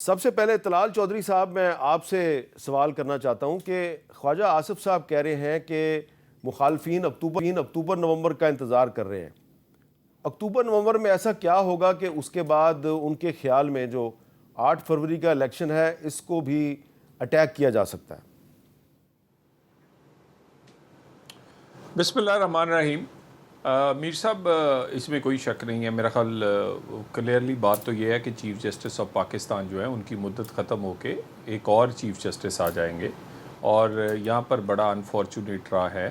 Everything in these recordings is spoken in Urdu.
سب سے پہلے طلال چودھری صاحب میں آپ سے سوال کرنا چاہتا ہوں کہ خواجہ آصف صاحب کہہ رہے ہیں کہ مخالفین اکتوبر نومبر کا انتظار کر رہے ہیں۔ اکتوبر نومبر میں ایسا کیا ہوگا کہ اس کے بعد ان کے خیال میں جو 8 فروری کا الیکشن ہے اس کو بھی اٹیک کیا جا سکتا ہے؟ بسم اللہ الرحمن الرحیم۔ میر صاحب، اس میں کوئی شک نہیں ہے، میرا خیال کلیئرلی بات تو یہ ہے کہ چیف جسٹس آف پاکستان جو ہے ان کی مدت ختم ہو کے ایک اور چیف جسٹس آ جائیں گے، اور یہاں پر بڑا انفارچونیٹ رہا ہے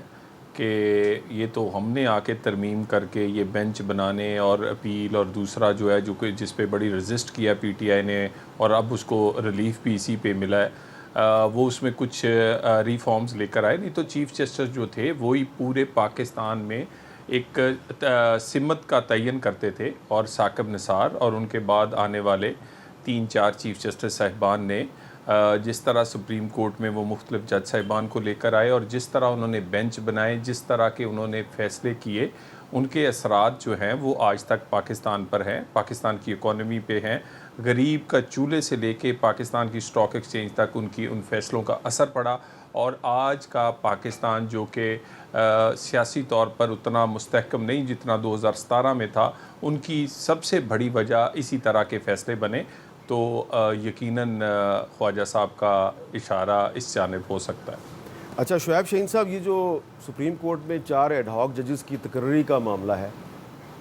کہ یہ تو ہم نے آ کے ترمیم کر کے یہ بینچ بنانے اور اپیل اور دوسرا جو ہے جس پہ بڑی رزسٹ کیا پی ٹی آئی نے، اور اب اس کو ریلیف بھی اسی پہ ملا ہے، وہ اس میں کچھ ریفارمز لے کر آئے۔ نہیں تو چیف جسٹس جو تھے وہی پورے پاکستان میں ایک سمت کا تعین کرتے تھے، اور ثاقب نثار اور ان کے بعد آنے والے 3-4 چیف جسٹس صاحبان نے جس طرح سپریم کورٹ میں وہ مختلف جج صاحبان کو لے کر آئے، اور جس طرح انہوں نے بینچ بنائے، جس طرح کے انہوں نے فیصلے کیے، ان کے اثرات جو ہیں وہ آج تک پاکستان پر ہیں، پاکستان کی اکانومی پہ ہیں۔ غریب کا چولہے سے لے کے پاکستان کی سٹاک ایکسچینج تک ان فیصلوں کا اثر پڑا، اور آج کا پاکستان جو کہ سیاسی طور پر اتنا مستحکم نہیں جتنا 2017 میں تھا، ان کی سب سے بڑی وجہ اسی طرح کے فیصلے بنے۔ تو یقیناً خواجہ صاحب کا اشارہ اس جانب ہو سکتا ہے۔ اچھا شعیب شہین صاحب، یہ جو سپریم کورٹ میں 4 ایڈ ہاک ججز کی تقرری کا معاملہ ہے،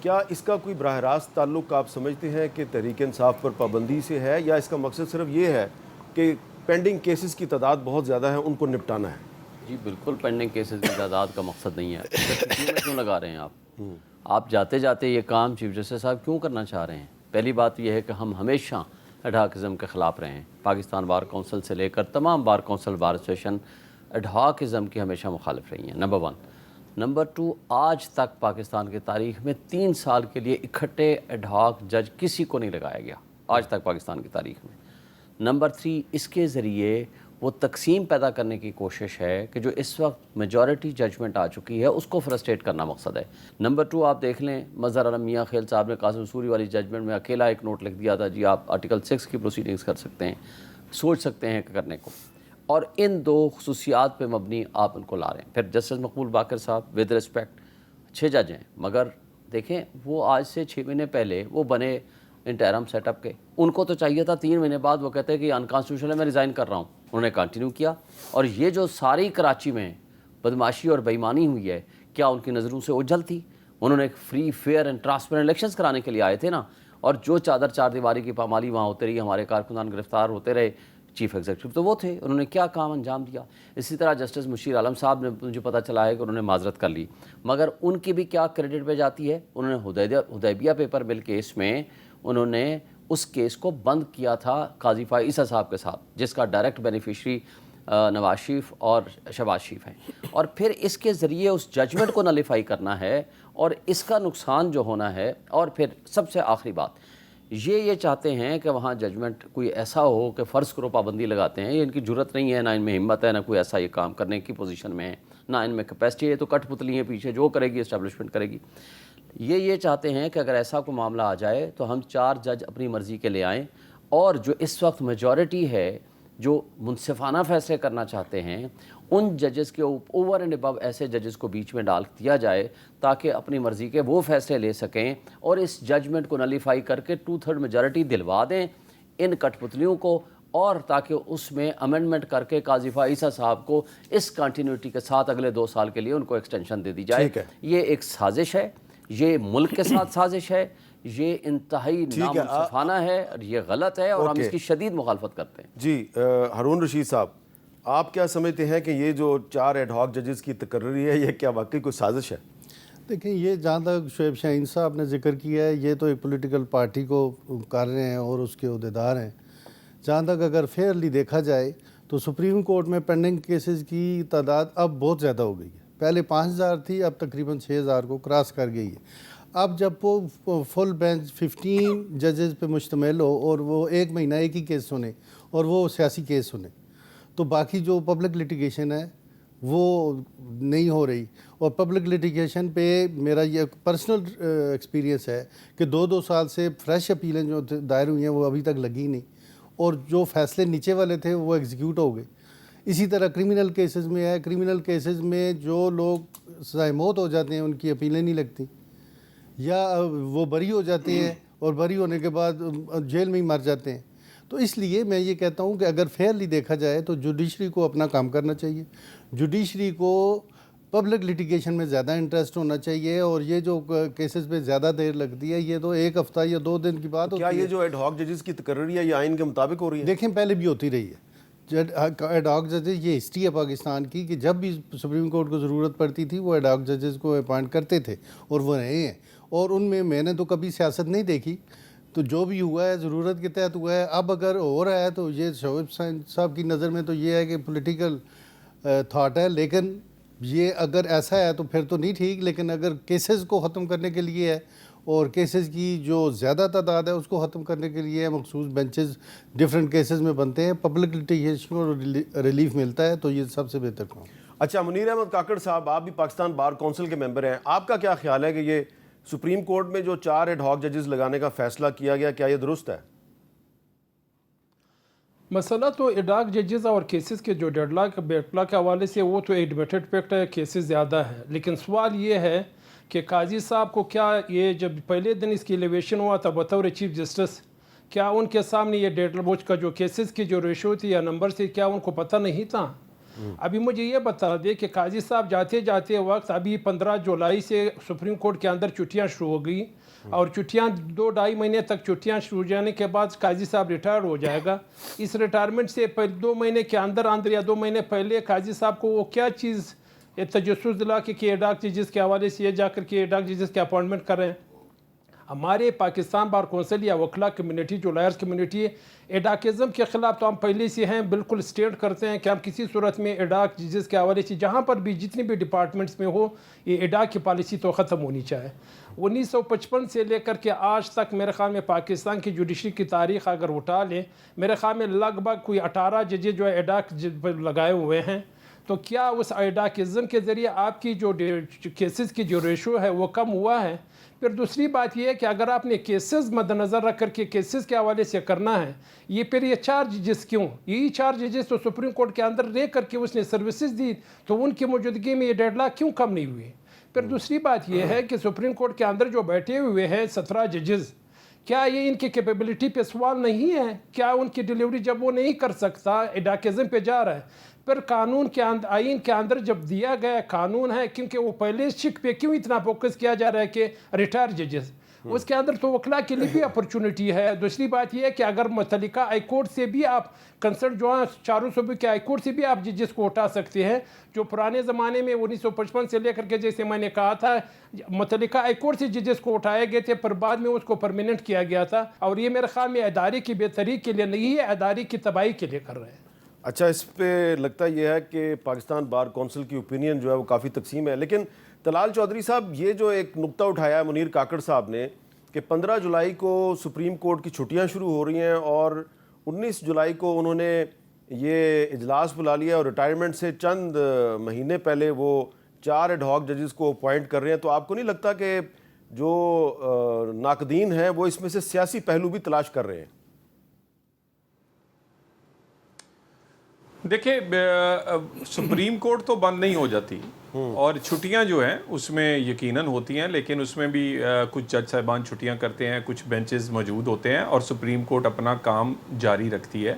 کیا اس کا کوئی براہ راست تعلق آپ سمجھتے ہیں کہ تحریک انصاف پر پابندی سے ہے، یا اس کا مقصد صرف یہ ہے کہ پینڈنگ کیسز کی تعداد بہت زیادہ ہے، ان کو نپٹانا ہے؟ جی بالکل، پینڈنگ کیسز کی تعداد کا مقصد نہیں ہے۔ چھٹیوں میں کیوں لگا رہے ہیں آپ جاتے جاتے یہ کام چیف جسٹس صاحب کیوں کرنا چاہ رہے ہیں؟ پہلی بات یہ ہے کہ ہم ہمیشہ ایڈہاکزم کے خلاف رہے ہیں، پاکستان بار کونسل سے لے کر تمام بار کونسل بار ایسوسیشن ایڈہاکزم کی ہمیشہ مخالف رہی ہیں، نمبر 1۔ نمبر 2، آج تک پاکستان کی تاریخ میں 3 سال کے لیے اکٹھے ایڈہاک جج کسی کو نہیں لگایا گیا، آج تک پاکستان کی تاریخ میں۔ نمبر 3، اس کے ذریعے وہ تقسیم پیدا کرنے کی کوشش ہے کہ جو اس وقت میجورٹی ججمنٹ آ چکی ہے اس کو فرسٹریٹ کرنا مقصد ہے۔ نمبر 2، آپ دیکھ لیں مظہر عالم میاں خیل صاحب نے قاسم سوری والی ججمنٹ میں اکیلا ایک نوٹ لکھ دیا تھا، جی آپ آرٹیکل 6 کی پروسیڈنگز کر سکتے ہیں، سوچ سکتے ہیں کہ کرنے کو، اور ان 2 خصوصیات پہ مبنی آپ ان کو لا رہے ہیں۔ پھر جسٹس مقبول باقر صاحب ود رسپیکٹ اچھے جج ہیں، مگر دیکھیں وہ آج سے 6 مہینے پہلے وہ بنے انٹرم سیٹ اپ کے، ان کو تو چاہیے تھا 3 مہینے بعد وہ کہتے ہیں کہ انکانسٹیٹیوشنل ہے، میں ریزائن کر رہا ہوں، انہوں نے کنٹینیو کیا۔ اور یہ جو ساری کراچی میں بدماشی اور بےایمانی ہوئی ہے، کیا ان کی نظروں سے اوجھل تھی؟ انہوں نے ایک free fair and transparent elections کرانے کے لیے آئے تھے نا، اور جو چادر 4 دیواری کی پامالی وہاں ہوتے رہی، ہمارے کارکنان گرفتار ہوتے رہے، چیف ایگزیکٹو تو وہ تھے، انہوں نے کیا کام انجام دیا؟ اسی طرح جسٹس مشیر عالم صاحب نے، مجھے پتہ چلا ہے کہ انہوں نے معذرت کر لی، مگر ان کی بھی کیا کریڈٹ پہ جاتی ہے؟ انہوں نے حدیبیہ پیپر بل کیس میں انہوں نے اس کیس کو بند کیا تھا قاضی فائز عیسیٰ صاحب کے ساتھ، جس کا ڈائریکٹ بینیفیشری نواز شریف اور شہباز شریف ہیں، اور پھر اس کے ذریعے اس ججمنٹ کو نلیفائی کرنا ہے، اور اس کا نقصان جو ہونا ہے۔ اور پھر سب سے آخری بات یہ چاہتے ہیں کہ وہاں ججمنٹ کوئی ایسا ہو کہ فرض کرو پابندی لگاتے ہیں، یہ ان کی جرت نہیں ہے، نہ ان میں ہمت ہے، نہ کوئی ایسا یہ کام کرنے کی پوزیشن میں ہے، نہ ان میں کیپیسٹی ہے، تو کٹ پتلی ہیں پیچھے، جو کرے گی اسٹیبلشمنٹ کرے گی۔ یہ چاہتے ہیں کہ اگر ایسا کوئی معاملہ آ جائے تو ہم 4 جج اپنی مرضی کے لے آئیں، اور جو اس وقت میجورٹی ہے جو منصفانہ فیصلے کرنا چاہتے ہیں، ان ججز کے اوور اینڈ ابو ایسے ججز کو بیچ میں ڈال دیا جائے تاکہ اپنی مرضی کے وہ فیصلے لے سکیں، اور اس ججمنٹ کو نلیفائی کر کے 2/3 میجورٹی دلوا دیں ان کٹ پتلیوں کو، اور تاکہ اس میں امینڈمنٹ کر کے قاضی فائز عیسیٰ صاحب کو اس کنٹینیوٹی کے ساتھ اگلے 2 سال کے لیے ان کو ایکسٹینشن دے دی جائے۔ یہ ایک سازش ہے، یہ ملک کے ساتھ سازش ہے، یہ انتہائی نامنصفانہ ہے، اور یہ غلط ہے، اور ہم اس کی شدید مخالفت کرتے ہیں۔ جی ہارون رشید صاحب، آپ کیا سمجھتے ہیں کہ یہ جو 4 ایڈ ہاک ججز کی تقرری ہے، یہ کیا واقعی کوئی سازش ہے؟ دیکھیں، یہ جہاں تک شعیب شاہین صاحب نے ذکر کیا ہے، یہ تو ایک پولیٹیکل پارٹی کو کر رہے ہیں اور اس کے عہدیدار ہیں۔ جہاں تک اگر فیئرلی دیکھا جائے تو سپریم کورٹ میں پینڈنگ کیسز کی تعداد اب بہت زیادہ ہو گئی ہے، پہلے 5000 تھی، اب تقریباً 6000 کو کراس کر گئی ہے۔ اب جب وہ فل بینچ 15 ججز پہ مشتمل ہو، اور وہ 1 مہینہ ایک ہی کیس سنے، اور وہ سیاسی کیس سنے، تو باقی جو پبلک لٹیگیشن ہے وہ نہیں ہو رہی۔ اور پبلک لٹیگیشن پہ میرا یہ پرسنل ایکسپیرینس ہے کہ 2 سال سے فریش اپیلیں جو دائر ہوئی ہیں وہ ابھی تک لگی نہیں، اور جو فیصلے نیچے والے تھے وہ ایگزیکیوٹ ہو گئے. اسی طرح کرمنل کیسز میں ہے, کرمنل کیسز میں جو لوگ سزائے موت ہو جاتے ہیں ان کی اپیلیں نہیں لگتی, یا وہ بری ہو جاتے ہیں اور بری ہونے کے بعد جیل میں ہی مر جاتے ہیں. تو اس لیے میں یہ کہتا ہوں کہ اگر فیئرلی دیکھا جائے تو جوڈیشری کو اپنا کام کرنا چاہیے, جوڈیشری کو پبلک لیٹیگیشن میں زیادہ انٹرسٹ ہونا چاہیے, اور یہ جو کیسز پہ زیادہ دیر لگتی ہے یہ تو ایک ہفتہ یا 2 دن کی بات ہوتی ہے. کیا یہ جو ایڈ ہاک ججز کی تقرری ہے یہ آئین کے مطابق ہو رہی ہے؟ دیکھیں پہلے بھی ہوتی رہی ہے ایڈ ہاک ججز, یہ ہسٹری ہے پاکستان کی کہ جب بھی سپریم کورٹ کو ضرورت پڑتی تھی وہ ایڈ ہاک ججز کو اپوائنٹ کرتے تھے اور وہ رہے ہیں, اور ان میں نے تو کبھی سیاست نہیں دیکھی. تو جو بھی ہوا ہے ضرورت کے تحت ہوا ہے. اب اگر ہو رہا ہے تو یہ شعیب صاحب کی نظر میں تو یہ ہے کہ پولیٹیکل تھاٹ ہے, لیکن یہ اگر ایسا ہے تو پھر تو نہیں ٹھیک. لیکن اگر کیسز کو ختم کرنے کے لیے ہے اور کیسز کی جو زیادہ تعداد ہے اس کو ختم کرنے کے لیے مخصوص بینچز ڈیفرنٹ کیسز میں بنتے ہیں, پبلک لیٹیگیشن کو ریلیف ملتا ہے, تو یہ سب سے بہتر کام. اچھا منیر احمد کاکڑ صاحب, آپ بھی پاکستان بار کونسل کے ممبر ہیں, آپ کا کیا خیال ہے کہ یہ سپریم کورٹ میں جو 4 ایڈ ہاک ججز لگانے کا فیصلہ کیا گیا, کیا یہ درست ہے؟ مسئلہ تو ایڈاک ججز اور کیسز کے جو ڈیڈ لاک بیک لاک کے حوالے سے وہ تو ایڈمیٹڈ فیکٹ ہے, کیسز زیادہ ہے. لیکن سوال یہ ہے کہ قاضی صاحب کو کیا یہ جب پہلے دن اس کی ایلیویشن ہوا تھا بطور چیف جسٹس, کیا ان کے سامنے یہ ڈیڈ لاک کا جو کیسز کی جو ریشو تھی یا نمبر تھی کیا ان کو پتہ نہیں تھا؟ ابھی مجھے یہ بتا دے کہ قاضی صاحب جاتے جاتے وقت ابھی 15 جولائی سے سپریم کورٹ کے اندر چھٹیاں شروع ہو گئی, اور چھٹیاں 2-2.5 مہینے تک چھٹیاں شروع ہو جانے کے بعد قاضی صاحب ریٹائر ہو جائے گا. اس ریٹائرمنٹ سے 2 مہینے کے اندر یا 2 مہینے پہلے قاضی صاحب کو وہ کیا چیز تجسس دلا کہ ایڈاک ججز کے حوالے سے یہ جا کر کے ایڈاک ججز کے اپوائنٹمنٹ کریں. ہمارے پاکستان بار کونسل یا وکلا کمیونٹی جو لائرز کمیونٹی ہے, ایڈاکزم کے خلاف تو ہم پہلے سے ہیں, بالکل سٹیٹ کرتے ہیں کہ ہم کسی صورت میں ایڈاک ججز کے حوالے سے جہاں پر بھی جتنی بھی ڈپارٹمنٹس میں ہو یہ ایڈاک کی پالیسی تو ختم ہونی چاہے. 1955 سے لے کر کے آج تک میرے خیال میں پاکستان کی جوڈیشری کی تاریخ اگر اٹھا لیں, میرے خیال میں لگ بھگ کوئی 18 ججز جو ہے ایڈاک لگائے ہوئے ہیں. تو کیا اس ایڈاکزم کے ذریعے آپ کی جو کیسز کی جو ریشو ہے وہ کم ہوا ہے؟ پھر دوسری بات یہ ہے کہ اگر آپ نے کیسز مد نظر رکھ کر کے کیسز کے حوالے سے کرنا ہے, یہ پھر یہ 4 ججز کیوں؟ یہی 4 ججز تو سپریم کورٹ کے اندر رہ کر کے اس نے سروسز دی, تو ان کی موجودگی میں یہ ڈیڈ لاک کیوں کم نہیں ہوئی؟ پھر دوسری بات یہ ہے کہ سپریم کورٹ کے اندر جو بیٹھے ہوئے ہیں 17 ججز, کیا یہ ان کی کیپیبلٹی پہ سوال نہیں ہے؟ کیا ان کی ڈیلیوری جب وہ نہیں کر سکتا ایڈاکزم پہ جا رہا ہے, پھر قانون کے اندر آئین کے اندر جب دیا گیا قانون ہے, کیونکہ وہ پہلے شک پہ کیوں اتنا فوکس کیا جا رہا ہے کہ ریٹائر ججز, اس کے اندر تو وکلا کے لیے بھی اپرچونٹی ہے. دوسری بات یہ ہے کہ اگر متعلقہ ہائی کورٹ سے بھی آپ کنسرٹ جو ہے 4 صوبے کے ہائی کورٹ سے بھی آپ ججز کو اٹھا سکتے ہیں, جو پرانے زمانے میں 1955 سے لے کر کے جیسے میں نے کہا تھا متعلقہ ہائی کورٹ سے ججز کو اٹھائے گئے تھے, پر بعد میں اس کو پرماننٹ کیا گیا تھا, اور یہ میرے خیال میں ادارے کی بہتری کے لیے نہیں ہے, ادارے کی تباہی کے لیے کر رہے ہیں. اچھا, اس پہ لگتا یہ ہے کہ پاکستان بار کونسل کی اوپینین جو ہے وہ کافی تقسیم ہے. لیکن طلال چودھری صاحب, یہ جو ایک نقطہ اٹھایا ہے منیر کاکڑ صاحب نے کہ 15 جولائی کو سپریم کورٹ کی چھٹیاں شروع ہو رہی ہیں اور 19 جولائی کو انہوں نے یہ اجلاس بلا لیا اور ریٹائرمنٹ سے چند مہینے پہلے وہ 4 ایڈ ہاک ججز کو اپوائنٹ کر رہے ہیں, تو آپ کو نہیں لگتا کہ جو ناقدین ہیں وہ اس میں سے سیاسی پہلو بھی تلاش کر رہے ہیں؟ دیکھیں, سپریم کورٹ تو بند نہیں ہو جاتی, اور چھٹیاں جو ہیں اس میں یقیناً ہوتی ہیں, لیکن اس میں بھی کچھ جج صاحبان چھٹیاں کرتے ہیں, کچھ بینچز موجود ہوتے ہیں, اور سپریم کورٹ اپنا کام جاری رکھتی ہے.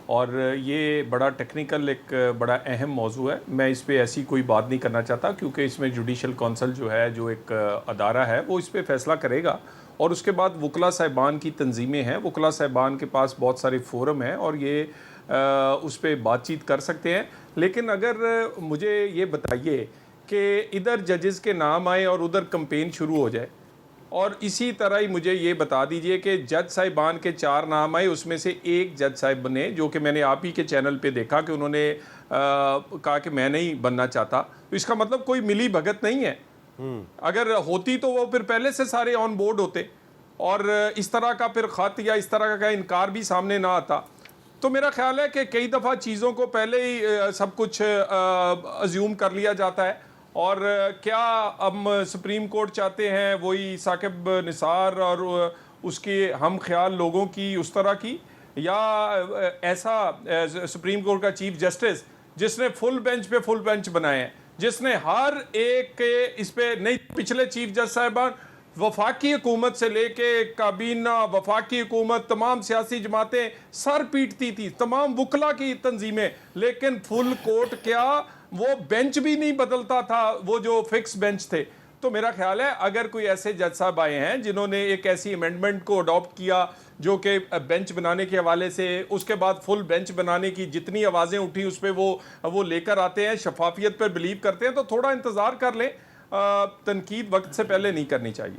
اور یہ بڑا ٹیکنیکل ایک بڑا اہم موضوع ہے. میں اس پہ ایسی کوئی بات نہیں کرنا چاہتا, کیونکہ اس میں جوڈیشل کونسل جو ہے, جو ایک ادارہ ہے, وہ اس پہ فیصلہ کرے گا. اور اس کے بعد وکلا صاحبان کی تنظیمیں ہیں, وکلا صاحبان کے پاس بہت سارے فورم ہیں, اور یہ اس پہ بات چیت کر سکتے ہیں. لیکن اگر مجھے یہ بتائیے کہ ادھر ججز کے نام آئے اور ادھر کمپین شروع ہو جائے, اور اسی طرح ہی مجھے یہ بتا دیجئے کہ جج صاحبان کے 4 نام آئے, اس میں سے ایک جج صاحب نے, جو کہ میں نے آپ ہی کے چینل پہ دیکھا کہ انہوں نے کہا کہ میں نہیں بننا چاہتا, تو اس کا مطلب کوئی ملی بھگت نہیں ہے. اگر ہوتی تو وہ پھر پہلے سے سارے آن بورڈ ہوتے, اور اس طرح کا پھر خط یا اس طرح کا انکار بھی سامنے نہ آتا. تو میرا خیال ہے کہ کئی دفعہ چیزوں کو پہلے ہی سب کچھ ازیوم کر لیا جاتا ہے. اور کیا ہم سپریم کورٹ چاہتے ہیں وہی ثاقب نثار اور اس کے ہم خیال لوگوں کی اس طرح کی, یا ایسا سپریم کورٹ کا چیف جسٹس جس نے فل بینچ بنائے ہیں, جس نے ہر ایک کے اس پہ نہیں, پچھلے چیف جسٹس صاحبان وفاقی حکومت سے لے کے کابینہ, وفاقی حکومت, تمام سیاسی جماعتیں سر پیٹتی تھی, تمام وکلا کی تنظیمیں, لیکن فل کورٹ کیا وہ بینچ بھی نہیں بدلتا تھا, وہ جو فکس بینچ تھے. تو میرا خیال ہے اگر کوئی ایسے جج صاحب آئے ہیں جنہوں نے ایک ایسی امینڈمنٹ کو اڈاپٹ کیا جو کہ بینچ بنانے کے حوالے سے, اس کے بعد فل بینچ بنانے کی جتنی آوازیں اٹھی اس پہ وہ لے کر آتے ہیں, شفافیت پر بلیو کرتے ہیں, تو تھوڑا انتظار کر لیں. تنقید وقت سے پہلے نہیں کرنی چاہیے.